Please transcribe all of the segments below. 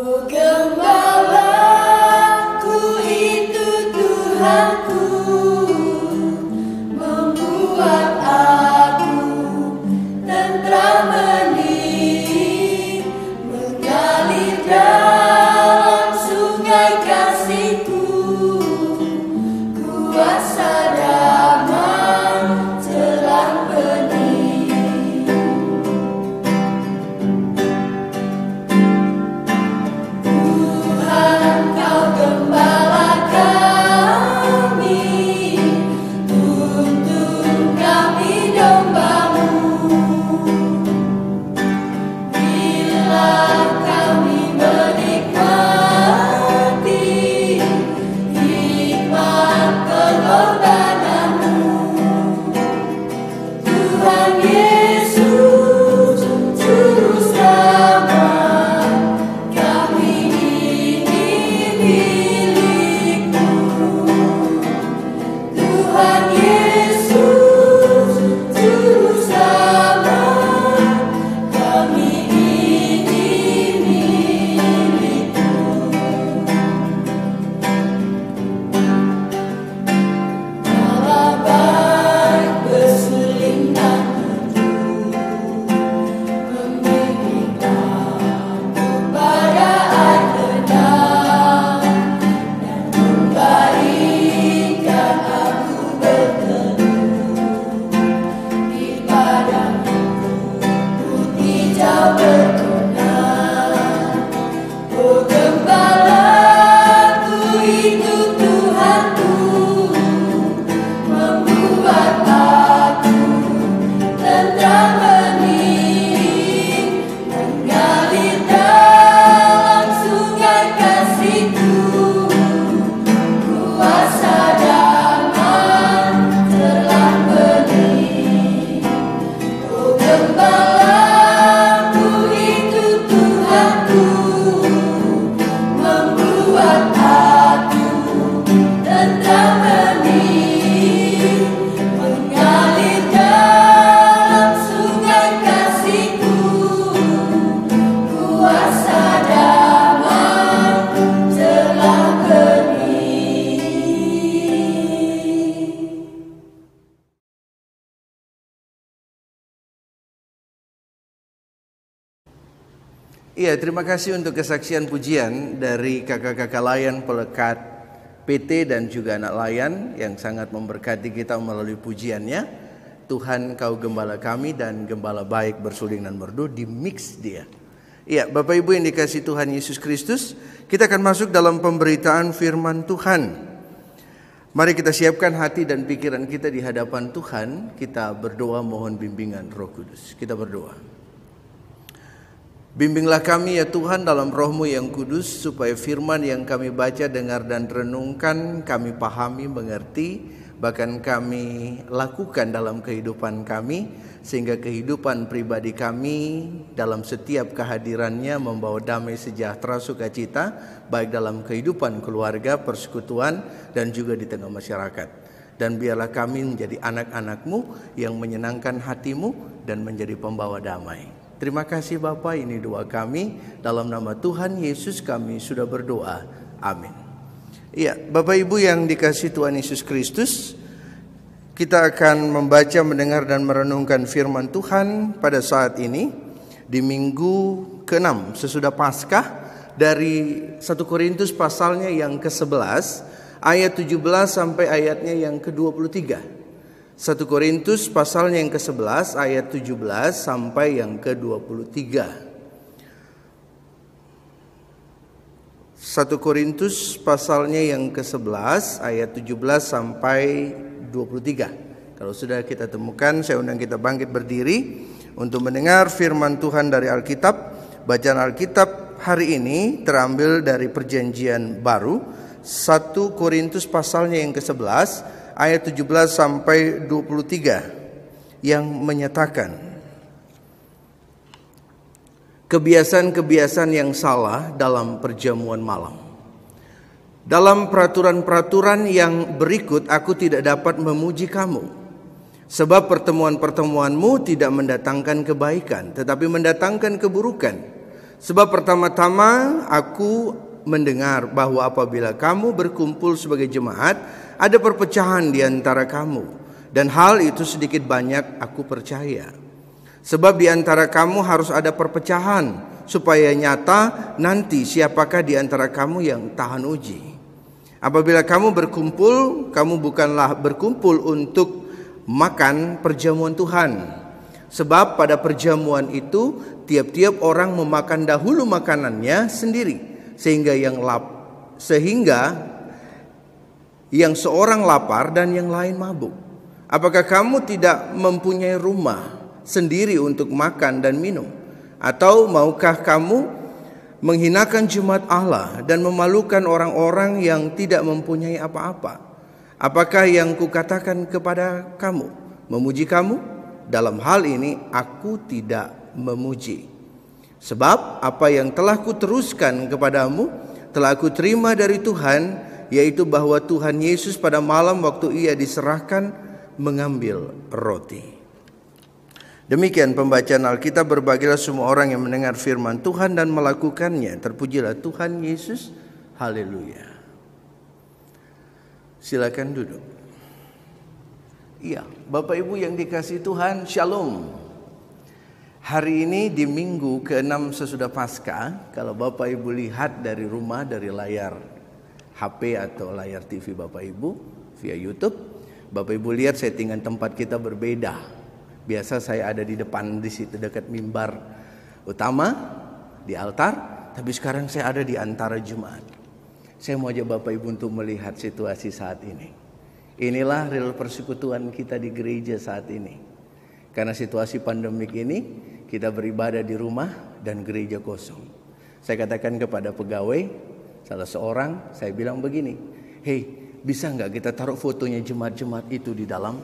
Gembalaku itu Tuhanku, membuat aku tentram hening, mengalir dalam sungai kasih-Ku, kuasa damai telah bening. Tuhan, Kau gembala kami, tuntun kami domba-Mu. Bila kami menikmati hikmat pengorbanan-Mu, Tuhan Yesus, Juru Selamat, kami ini milik-Mu. Tuhan Yesus, Juru Selamat, kami ini milik-Mu. Kala baik bersuling dan membimbing aku pada air tenang, dan memberikan aku berteduh di padang rumput hijau berkenan. Oh, gembalaku itu Tuhanku, membuat aku tentram hening, mengalir dalam sungai kasih-Ku, kuasa damai telah bening. Oh, gembalaku itu Tuhanku, membuat aku tentram hening, mengalir dalam sungai kasih-Ku, kuasa damai telah bening. Iya, terima kasih untuk kesaksian pujian dari kakak-kakak layan pelekat PT dan juga anak layan yang sangat memberkati kita melalui pujiannya. Tuhan, Kau gembala kami, dan gembala baik bersuling dan merdu, di mix dia. Iya, Bapak Ibu yang dikasihi Tuhan Yesus Kristus, kita akan masuk dalam pemberitaan firman Tuhan. Mari kita siapkan hati dan pikiran kita di hadapan Tuhan. Kita berdoa mohon bimbingan Roh Kudus. Kita berdoa. Bimbinglah kami ya Tuhan dalam Roh-Mu yang kudus, supaya firman yang kami baca, dengar dan renungkan kami pahami, mengerti, bahkan kami lakukan dalam kehidupan kami, sehingga kehidupan pribadi kami dalam setiap kehadirannya membawa damai, sejahtera, sukacita, baik dalam kehidupan keluarga, persekutuan, dan juga di tengah masyarakat. Dan biarlah kami menjadi anak-anak-Mu yang menyenangkan hati-Mu dan menjadi pembawa damai. Terima kasih Bapa, ini doa kami. Dalam nama Tuhan Yesus kami sudah berdoa. Amin. Iya, Bapak Ibu yang dikasihi Tuhan Yesus Kristus, kita akan membaca, mendengar dan merenungkan firman Tuhan pada saat ini di minggu ke-6 sesudah Paskah, dari 1 Korintus pasalnya yang ke-11 ayat 17 sampai ayatnya yang ke-23. 1 Korintus pasalnya yang ke-11 ayat 17 sampai yang ke-23. 1 Korintus pasalnya yang ke-11 ayat 17 sampai 23. Kalau sudah kita temukan, saya undang kita bangkit berdiri untuk mendengar firman Tuhan dari Alkitab. Bacaan Alkitab hari ini terambil dari Perjanjian Baru, 1 Korintus pasalnya yang ke-11 ayat 17 sampai 23, yang menyatakan kebiasaan-kebiasaan yang salah dalam perjamuan malam. Dalam peraturan-peraturan yang berikut aku tidak dapat memuji kamu, sebab pertemuan-pertemuanmu tidak mendatangkan kebaikan, tetapi mendatangkan keburukan. Sebab pertama-tama aku mendengar bahwa apabila kamu berkumpul sebagai jemaat, ada perpecahan di antara kamu. Dan hal itu sedikit banyak aku percaya. Sebab di antara kamu harus ada perpecahan, supaya nyata nanti siapakah di antara kamu yang tahan uji. Apabila kamu berkumpul, kamu bukanlah berkumpul untuk makan perjamuan Tuhan. Sebab pada perjamuan itu tiap-tiap orang memakan dahulu makanannya sendiri, sehingga yang seorang lapar dan yang lain mabuk. Apakah kamu tidak mempunyai rumah sendiri untuk makan dan minum? Atau maukah kamu menghinakan jemaat Allah dan memalukan orang-orang yang tidak mempunyai apa-apa? Apakah yang kukatakan kepada kamu memuji kamu? Dalam hal ini aku tidak memuji. Sebab apa yang telah kuteruskan kepadamu telah aku terima dari Tuhan, yaitu bahwa Tuhan Yesus pada malam waktu ia diserahkan mengambil roti. Demikian pembacaan Alkitab. Berbahagialah semua orang yang mendengar firman Tuhan dan melakukannya. Terpujilah Tuhan Yesus. Haleluya. Silakan duduk. Iya, Bapak Ibu yang dikasihi Tuhan, Shalom. Hari ini di minggu ke-6 sesudah Paskah, kalau Bapak Ibu lihat dari rumah, dari layar HP atau layar TV Bapak Ibu via YouTube, Bapak Ibu lihat settingan tempat kita berbeda. Biasa saya ada di depan di situ dekat mimbar utama di altar, tapi sekarang saya ada di antara jemaat. Saya mau ajak Bapak Ibu untuk melihat situasi saat ini. Inilah real persekutuan kita di gereja saat ini. Karena situasi pandemik ini, kita beribadah di rumah dan gereja kosong. Saya katakan kepada pegawai, salah seorang, saya bilang begini, "Hey, bisa nggak kita taruh fotonya jemaat-jemaat itu di dalam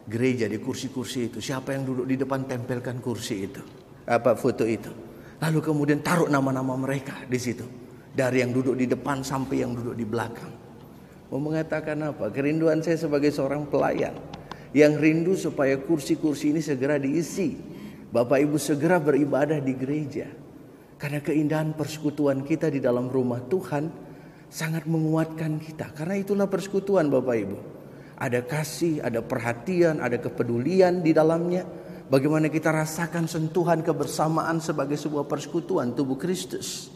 gereja, di kursi-kursi itu? Siapa yang duduk di depan, tempelkan kursi itu, foto itu. Lalu kemudian taruh nama-nama mereka di situ. Dari yang duduk di depan sampai yang duduk di belakang." Mau mengatakan apa? Kerinduan saya sebagai seorang pelayan yang rindu supaya kursi-kursi ini segera diisi. Bapak Ibu segera beribadah di gereja. Karena keindahan persekutuan kita di dalam rumah Tuhan sangat menguatkan kita. Karena itulah persekutuan Bapak Ibu. Ada kasih, ada perhatian, ada kepedulian di dalamnya. Bagaimana kita rasakan sentuhan kebersamaan sebagai sebuah persekutuan tubuh Kristus.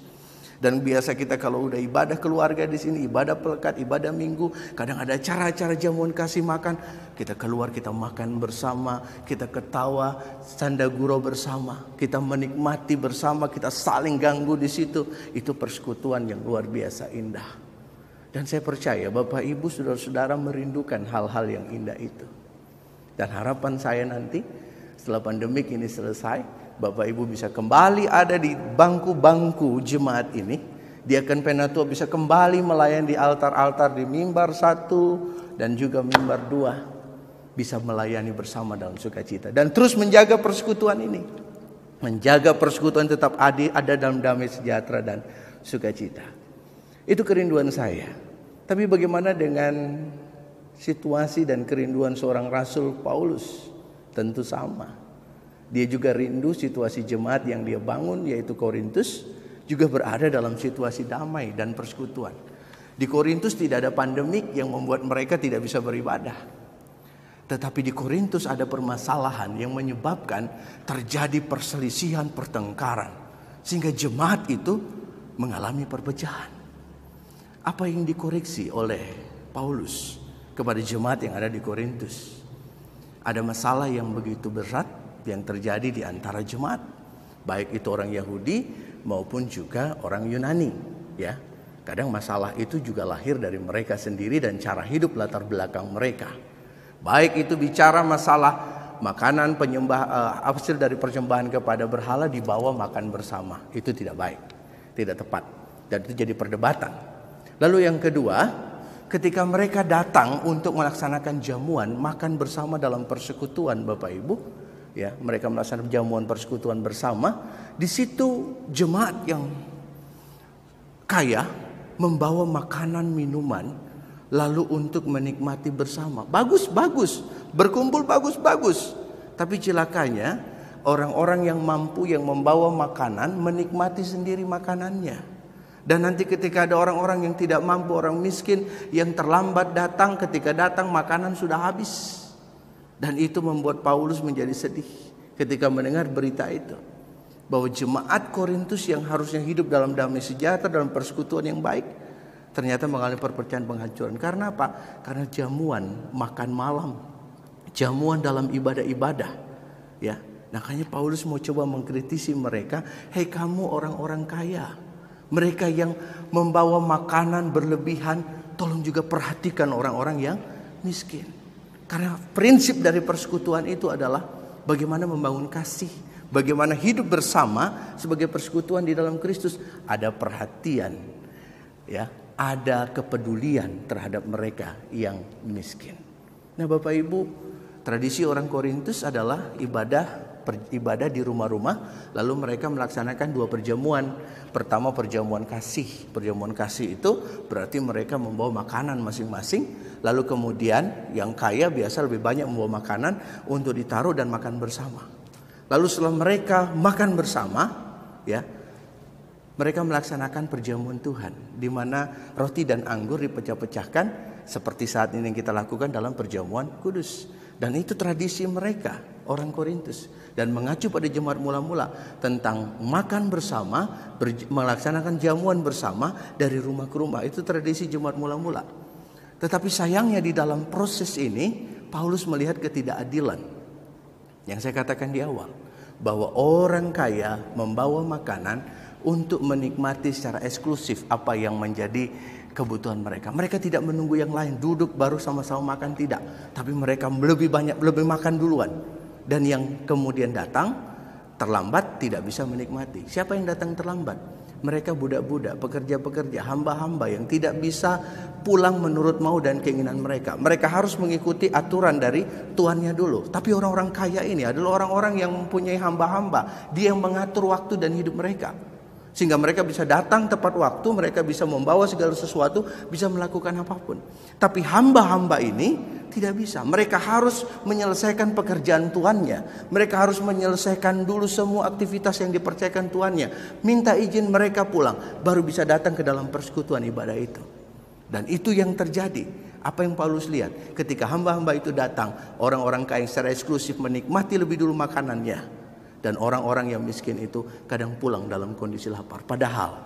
Dan biasa kita kalau udah ibadah keluarga di sini, ibadah pelekat, ibadah minggu, kadang ada acara-acara jamuan kasih makan, kita keluar, kita makan bersama, kita ketawa, canda gurau bersama, kita menikmati bersama, kita saling ganggu di situ. Itu persekutuan yang luar biasa indah. Dan saya percaya Bapak Ibu saudara-saudara merindukan hal-hal yang indah itu. Dan harapan saya nanti setelah pandemik ini selesai, Bapak Ibu bisa kembali ada di bangku-bangku jemaat ini. Diaken Penatua bisa kembali melayani di altar-altar di mimbar 1 dan juga mimbar 2. Bisa melayani bersama dalam sukacita. Dan terus menjaga persekutuan ini. Menjaga persekutuan tetap ada dalam damai sejahtera dan sukacita. Itu kerinduan saya. Tapi bagaimana dengan situasi dan kerinduan seorang Rasul Paulus? Tentu sama. Dia juga rindu situasi jemaat yang dia bangun yaitu Korintus juga berada dalam situasi damai dan persekutuan. Di Korintus tidak ada pandemik yang membuat mereka tidak bisa beribadah. Tetapi di Korintus ada permasalahan yang menyebabkan terjadi perselisihan, pertengkaran. Sehingga jemaat itu mengalami perpecahan. Apa yang dikoreksi oleh Paulus kepada jemaat yang ada di Korintus? Ada masalah yang begitu berat yang terjadi di antara jemaat, baik itu orang Yahudi maupun juga orang Yunani, ya. Kadang masalah itu juga lahir dari mereka sendiri dan cara hidup latar belakang mereka. Baik itu bicara masalah makanan hasil dari persembahan kepada berhala dibawa makan bersama, itu tidak baik, tidak tepat, dan itu jadi perdebatan. Lalu yang kedua, ketika mereka datang untuk melaksanakan jamuan makan bersama dalam persekutuan Bapak Ibu, ya, mereka melaksanakan jamuan persekutuan bersama. Di situ jemaat yang kaya membawa makanan minuman lalu untuk menikmati bersama. Bagus, berkumpul bagus. Tapi celakanya orang-orang yang mampu yang membawa makanan menikmati sendiri makanannya. Dan nanti ketika ada orang-orang yang tidak mampu, orang miskin yang terlambat datang, ketika datang makanan sudah habis. Dan itu membuat Paulus menjadi sedih ketika mendengar berita itu. Bahwa jemaat Korintus yang harusnya hidup dalam damai sejahtera, dalam persekutuan yang baik, ternyata mengalami perpecahan, penghancuran. Karena apa? Karena jamuan makan malam, jamuan dalam ibadah-ibadah. Ya, makanya Paulus mau coba mengkritisi mereka. Hei kamu orang-orang kaya, mereka yang membawa makanan berlebihan, tolong juga perhatikan orang-orang yang miskin. Karena prinsip dari persekutuan itu adalah bagaimana membangun kasih, bagaimana hidup bersama sebagai persekutuan di dalam Kristus. Ada perhatian, ya, ada kepedulian terhadap mereka yang miskin. Nah, Bapak Ibu, tradisi orang Korintus adalah ibadah di rumah-rumah, lalu mereka melaksanakan 2 perjamuan. Pertama perjamuan kasih. Perjamuan kasih itu berarti mereka membawa makanan masing-masing, lalu kemudian yang kaya biasa lebih banyak membawa makanan untuk ditaruh dan makan bersama. Lalu setelah mereka makan bersama, ya, mereka melaksanakan perjamuan Tuhan, di mana roti dan anggur dipecah-pecahkan seperti saat ini yang kita lakukan dalam perjamuan kudus. Dan itu tradisi mereka, orang Korintus. Dan mengacu pada jemaat mula-mula tentang makan bersama, melaksanakan jamuan bersama dari rumah ke rumah. Itu tradisi jemaat mula-mula. Tetapi sayangnya di dalam proses ini, Paulus melihat ketidakadilan. Yang saya katakan di awal, bahwa orang kaya membawa makanan untuk menikmati secara eksklusif apa yang menjadi kebutuhan mereka. Mereka tidak menunggu yang lain, duduk baru sama-sama makan, tidak. Tapi mereka lebih makan duluan. Dan yang kemudian datang terlambat tidak bisa menikmati. Siapa yang datang terlambat? Mereka budak-budak, pekerja-pekerja, hamba-hamba yang tidak bisa pulang menurut mau dan keinginan mereka. Mereka harus mengikuti aturan dari tuannya dulu. Tapi orang-orang kaya ini adalah orang-orang yang mempunyai hamba-hamba. Dia yang mengatur waktu dan hidup mereka. Sehingga mereka bisa datang tepat waktu, mereka bisa membawa segala sesuatu, bisa melakukan apapun. Tapi hamba-hamba ini tidak bisa. Mereka harus menyelesaikan pekerjaan tuannya. Mereka harus menyelesaikan dulu semua aktivitas yang dipercayakan tuannya. Minta izin mereka pulang, baru bisa datang ke dalam persekutuan ibadah itu. Dan itu yang terjadi. Apa yang Paulus lihat? Ketika hamba-hamba itu datang, orang-orang kaya secara eksklusif menikmati lebih dulu makanannya. Dan orang-orang yang miskin itu kadang pulang dalam kondisi lapar. Padahal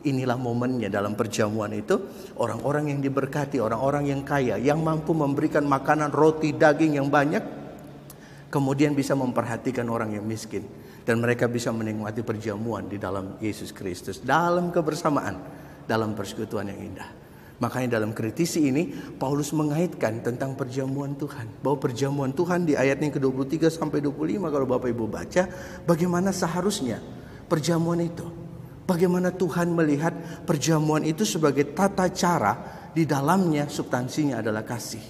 inilah momennya dalam perjamuan itu. Orang-orang yang diberkati, orang-orang yang kaya, yang mampu memberikan makanan roti, daging yang banyak, kemudian bisa memperhatikan orang yang miskin. Dan mereka bisa menikmati perjamuan di dalam Yesus Kristus. Dalam kebersamaan, dalam persekutuan yang indah. Makanya dalam kritisi ini Paulus mengaitkan tentang perjamuan Tuhan. Bahwa perjamuan Tuhan di ayatnya ke-23 sampai 25 kalau Bapak Ibu baca, bagaimana seharusnya perjamuan itu. Bagaimana Tuhan melihat perjamuan itu sebagai tata cara, di dalamnya substansinya adalah kasih.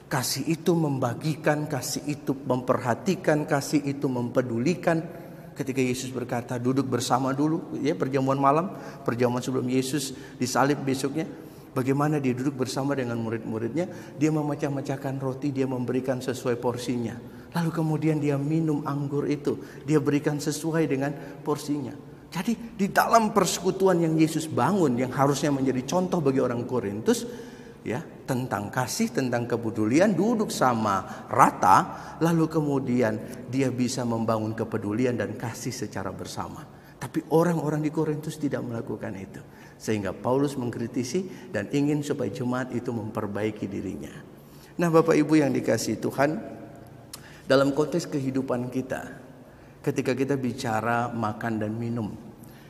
Kasih itu membagikan, kasih itu memperhatikan, kasih itu mempedulikan. Ketika Yesus berkata duduk bersama dulu, ya, perjamuan malam, perjamuan sebelum Yesus disalib besoknya. Bagaimana dia duduk bersama dengan murid-muridnya, dia memecah-mecahkan roti, dia memberikan sesuai porsinya. Lalu kemudian dia minum anggur itu, dia berikan sesuai dengan porsinya. Jadi di dalam persekutuan yang Yesus bangun, yang harusnya menjadi contoh bagi orang Korintus, ya, tentang kasih, tentang kepedulian, duduk sama rata, lalu kemudian dia bisa membangun kepedulian dan kasih secara bersama. Tapi orang-orang di Korintus tidak melakukan itu. Sehingga Paulus mengkritisi dan ingin supaya jemaat itu memperbaiki dirinya. Nah, Bapak Ibu yang dikasihi Tuhan, dalam konteks kehidupan kita, ketika kita bicara makan dan minum,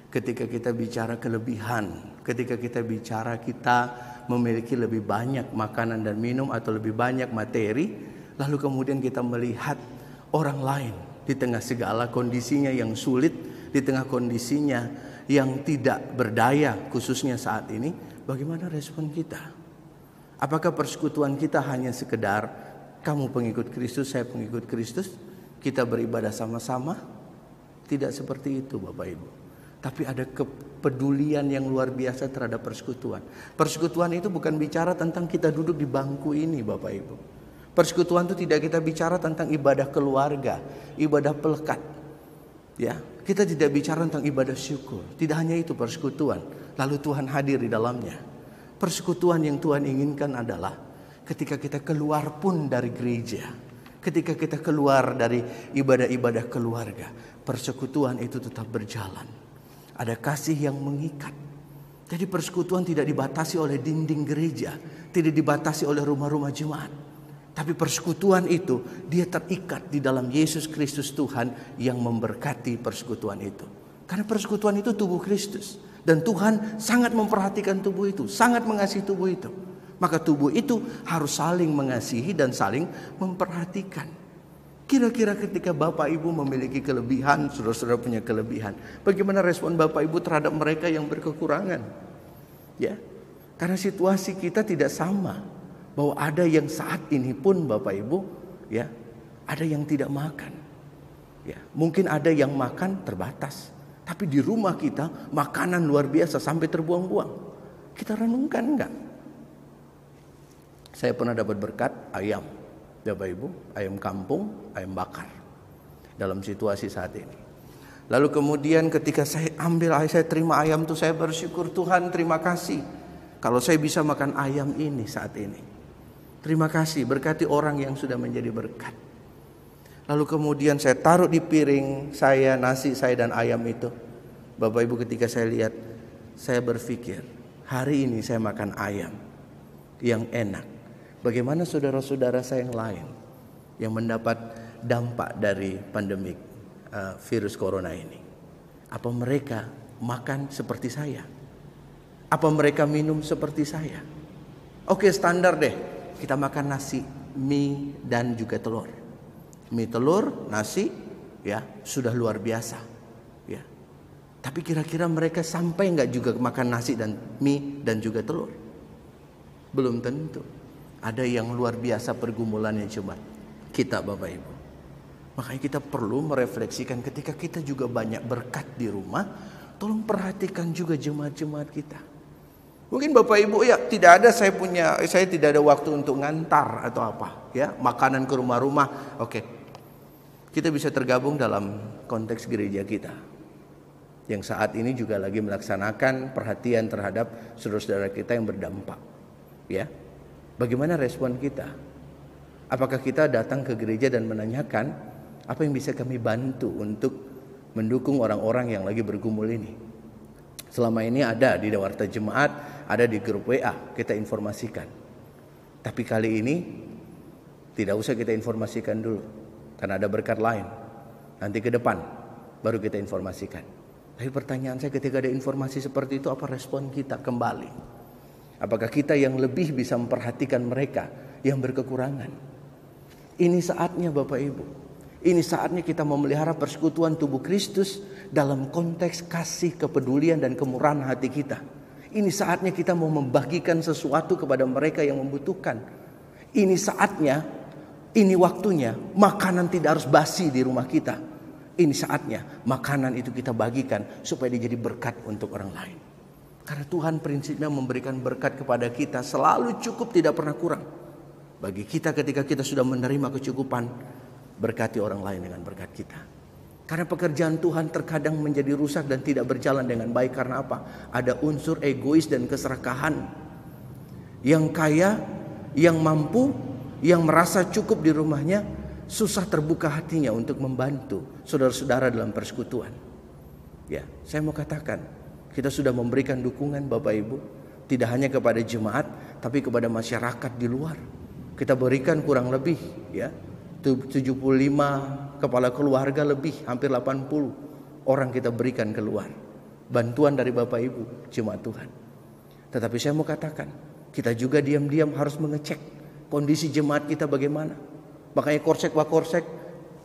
ketika kita bicara kelebihan, ketika kita bicara kita memiliki lebih banyak makanan dan minum atau lebih banyak materi, lalu kemudian kita melihat orang lain di tengah segala kondisinya yang sulit, di tengah kondisinya yang tidak berdaya khususnya saat ini, bagaimana respon kita? Apakah persekutuan kita hanya sekedar kamu pengikut Kristus, saya pengikut Kristus, kita beribadah sama-sama? Tidak seperti itu Bapak Ibu. Tapi ada kepedulian yang luar biasa terhadap persekutuan. Persekutuan itu bukan bicara tentang kita duduk di bangku ini Bapak Ibu. Persekutuan itu tidak kita bicara tentang ibadah keluarga, ibadah pelekat. Ya, kita tidak bicara tentang ibadah syukur. Tidak hanya itu persekutuan, lalu Tuhan hadir di dalamnya. Persekutuan yang Tuhan inginkan adalah ketika kita keluar pun dari gereja, ketika kita keluar dari ibadah-ibadah keluarga, persekutuan itu tetap berjalan. Ada kasih yang mengikat. Jadi persekutuan tidak dibatasi oleh dinding gereja, tidak dibatasi oleh rumah-rumah jemaat. Tapi persekutuan itu dia terikat di dalam Yesus Kristus Tuhan yang memberkati persekutuan itu. Karena persekutuan itu tubuh Kristus. Dan Tuhan sangat memperhatikan tubuh itu, sangat mengasihi tubuh itu. Maka tubuh itu harus saling mengasihi dan saling memperhatikan. Kira-kira ketika Bapak Ibu memiliki kelebihan, saudara-saudara punya kelebihan, bagaimana respon Bapak Ibu terhadap mereka yang berkekurangan? Ya, karena situasi kita tidak sama. Bahwa ada yang saat ini pun Bapak Ibu, ya, ada yang tidak makan. Ya, mungkin ada yang makan terbatas, tapi di rumah kita makanan luar biasa sampai terbuang-buang. Kita renungkan enggak? Saya pernah dapat berkat ayam, Bapak Ibu, ayam kampung, ayam bakar dalam situasi saat ini. Lalu kemudian ketika saya terima ayam itu, saya bersyukur, Tuhan terima kasih kalau saya bisa makan ayam ini saat ini. Terima kasih, berkati orang yang sudah menjadi berkat. Lalu kemudian saya taruh di piring saya, nasi saya dan ayam itu. Bapak Ibu, ketika saya lihat, saya berpikir, hari ini saya makan ayam yang enak. Bagaimana saudara-saudara saya yang lain yang mendapat dampak dari pandemik virus corona ini? Apa mereka makan seperti saya? Apa mereka minum seperti saya? Oke, standar deh. Kita makan nasi, mie dan juga telur. Mie, telur, nasi, ya sudah luar biasa. Ya. Tapi kira-kira mereka sampai nggak juga makan nasi dan mie dan juga telur? Belum tentu. Ada yang luar biasa pergumulannya cuma kita, Bapak Ibu. Makanya kita perlu merefleksikan ketika kita juga banyak berkat di rumah, tolong perhatikan juga jemaat-jemaat kita. Mungkin Bapak Ibu, ya tidak ada, saya tidak ada waktu untuk ngantar atau apa, ya makanan ke rumah-rumah. Oke, kita bisa tergabung dalam konteks gereja kita yang saat ini juga lagi melaksanakan perhatian terhadap saudara-saudara kita yang berdampak. Ya, bagaimana respon kita? Apakah kita datang ke gereja dan menanyakan apa yang bisa kami bantu untuk mendukung orang-orang yang lagi bergumul ini? Selama ini ada di Warta Jemaat, ada di grup WA, kita informasikan. Tapi kali ini tidak usah kita informasikan dulu, karena ada berkat lain. Nanti ke depan baru kita informasikan. Tapi pertanyaan saya, ketika ada informasi seperti itu, apa respon kita kembali? Apakah kita yang lebih bisa memperhatikan mereka yang berkekurangan? Ini saatnya Bapak Ibu. Ini saatnya kita memelihara persekutuan tubuh Kristus dalam konteks kasih, kepedulian dan kemurahan hati kita. Ini saatnya kita mau membagikan sesuatu kepada mereka yang membutuhkan. Ini saatnya, ini waktunya, makanan tidak harus basi di rumah kita. Ini saatnya makanan itu kita bagikan supaya dia jadi berkat untuk orang lain. Karena Tuhan prinsipnya memberikan berkat kepada kita selalu cukup, tidak pernah kurang. Bagi kita ketika kita sudah menerima kecukupan, berkati orang lain dengan berkat kita. Karena pekerjaan Tuhan terkadang menjadi rusak dan tidak berjalan dengan baik. Karena apa? Ada unsur egois dan keserakahan. Yang kaya, yang mampu, yang merasa cukup di rumahnya, susah terbuka hatinya untuk membantu saudara-saudara dalam persekutuan. Ya, saya mau katakan, kita sudah memberikan dukungan Bapak Ibu, tidak hanya kepada jemaat, tapi kepada masyarakat di luar. Kita berikan kurang lebih, ya, 75 kepala keluarga lebih, hampir 80 orang kita berikan keluar. Bantuan dari Bapak Ibu, jemaat Tuhan. Tetapi saya mau katakan, kita juga diam-diam harus mengecek kondisi jemaat kita bagaimana. Makanya korsek-wakorsek,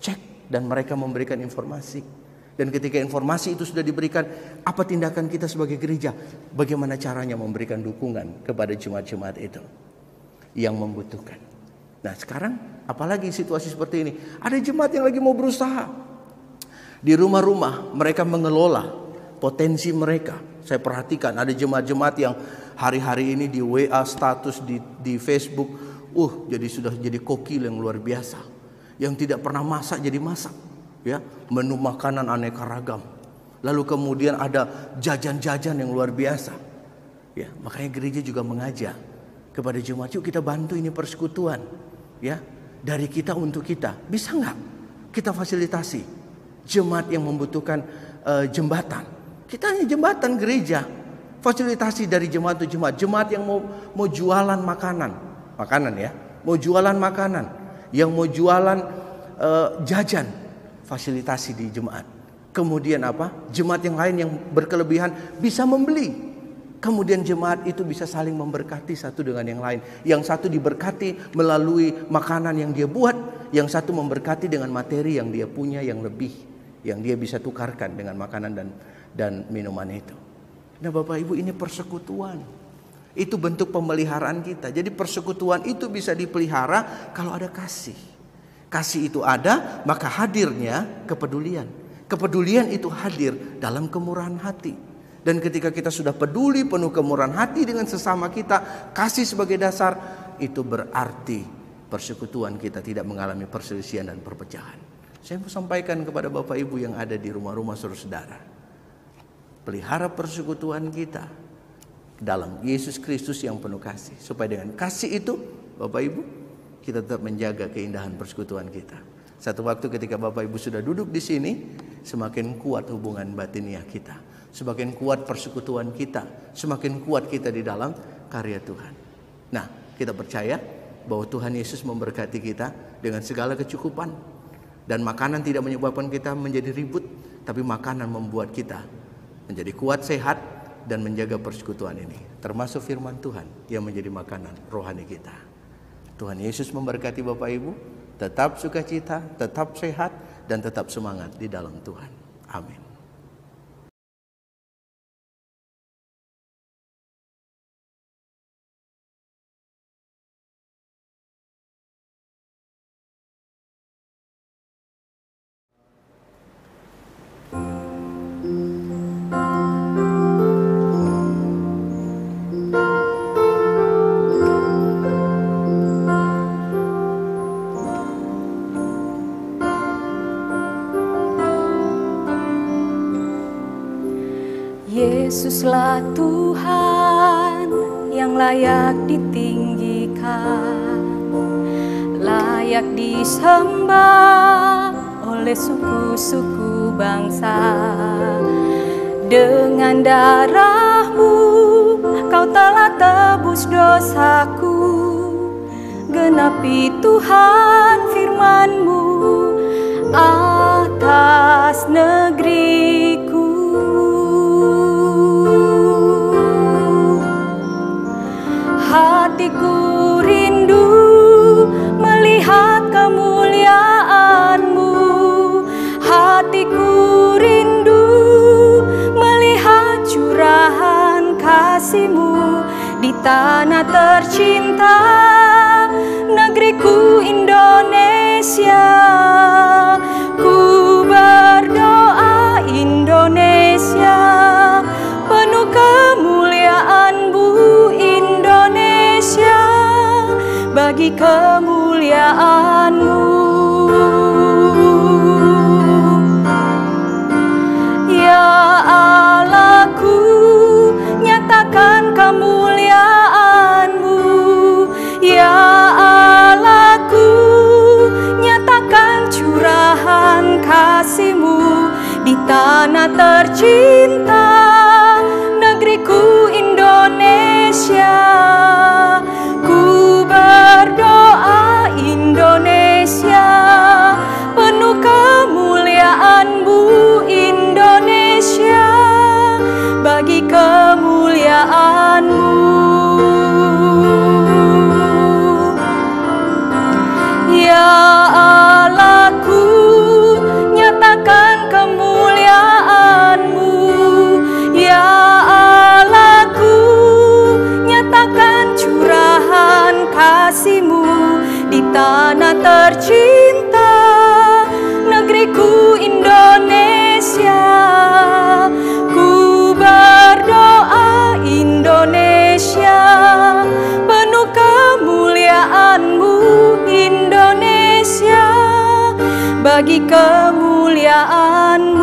cek, dan mereka memberikan informasi. Dan ketika informasi itu sudah diberikan, apa tindakan kita sebagai gereja? Bagaimana caranya memberikan dukungan kepada jemaat-jemaat itu yang membutuhkan. Nah sekarang apalagi situasi seperti ini, ada jemaat yang lagi mau berusaha di rumah-rumah, mereka mengelola potensi mereka. Saya perhatikan ada jemaat-jemaat yang hari-hari ini di WA status, di Facebook, jadi sudah jadi kokil yang luar biasa, yang tidak pernah masak jadi masak, ya, menu makanan aneka ragam. Lalu kemudian ada jajan-jajan yang luar biasa. Ya, makanya gereja juga mengajak kepada jemaat, yuk kita bantu ini persekutuan, ya, dari kita untuk kita. Bisa nggak kita fasilitasi jemaat yang membutuhkan jembatan? Kita hanya jembatan gereja, fasilitasi dari jemaat untuk jemaat. Jemaat yang mau jualan makanan ya, mau jualan makanan, yang mau jualan jajan, fasilitasi di jemaat. Kemudian apa? Jemaat yang lain yang berkelebihan bisa membeli. Kemudian jemaat itu bisa saling memberkati satu dengan yang lain. Yang satu diberkati melalui makanan yang dia buat, yang satu memberkati dengan materi yang dia punya yang lebih, yang dia bisa tukarkan dengan makanan dan minuman itu. Nah Bapak Ibu, ini persekutuan. Itu bentuk pemeliharaan kita. Jadi persekutuan itu bisa dipelihara kalau ada kasih. Kasih itu ada, maka hadirnya kepedulian. Kepedulian itu hadir dalam kemurahan hati. Dan ketika kita sudah peduli, penuh kemurahan hati dengan sesama kita, kasih sebagai dasar, itu berarti persekutuan kita tidak mengalami perselisihan dan perpecahan. Saya mau sampaikan kepada Bapak Ibu yang ada di rumah-rumah saudara, pelihara persekutuan kita dalam Yesus Kristus yang penuh kasih. Supaya dengan kasih itu, Bapak Ibu, kita tetap menjaga keindahan persekutuan kita. Satu waktu ketika Bapak Ibu sudah duduk di sini, semakin kuat hubungan batiniah kita. Semakin kuat persekutuan kita, semakin kuat kita di dalam karya Tuhan. Nah, kita percaya bahwa Tuhan Yesus memberkati kita dengan segala kecukupan. Dan makanan tidak menyebabkan kita menjadi ribut, tapi makanan membuat kita menjadi kuat, sehat, dan menjaga persekutuan ini. Termasuk firman Tuhan yang menjadi makanan rohani kita. Tuhan Yesus memberkati Bapak Ibu, tetap sukacita, tetap sehat, dan tetap semangat di dalam Tuhan. Amin. Yesuslah Tuhan yang layak ditinggikan, layak disembah oleh suku-suku bangsa. Dengan darah-Mu Kau telah tebus dosaku, genapi Tuhan firman-Mu atas negeriku. Hatiku rindu melihat kemuliaan-Mu. Hatiku rindu melihat curahan kasih-Mu di tanah tercinta, negeriku Indonesia. Ku berdoa Indonesia, penuh kemuliaan-Mu Indonesia, bagi kemuliaan-Mu. Ya Allahku, nyatakan kemuliaan-Mu. Ya Allahku, nyatakan curahan kasih-Mu di tanah tercinta, negeriku Indonesia. Ku berdoa Indonesia, penuh kemuliaan-Mu Indonesia, bagi kemuliaan-Mu. Ya Allahku, nyatakan kemuliaan-Mu. Ya Allahku, nyatakan curahan kasih-Mu di tanah tercinta, negeriku Indonesia. Ku berdoa Indonesia, penuh kemuliaan-Mu Indonesia, bagi kemuliaan kemuliaan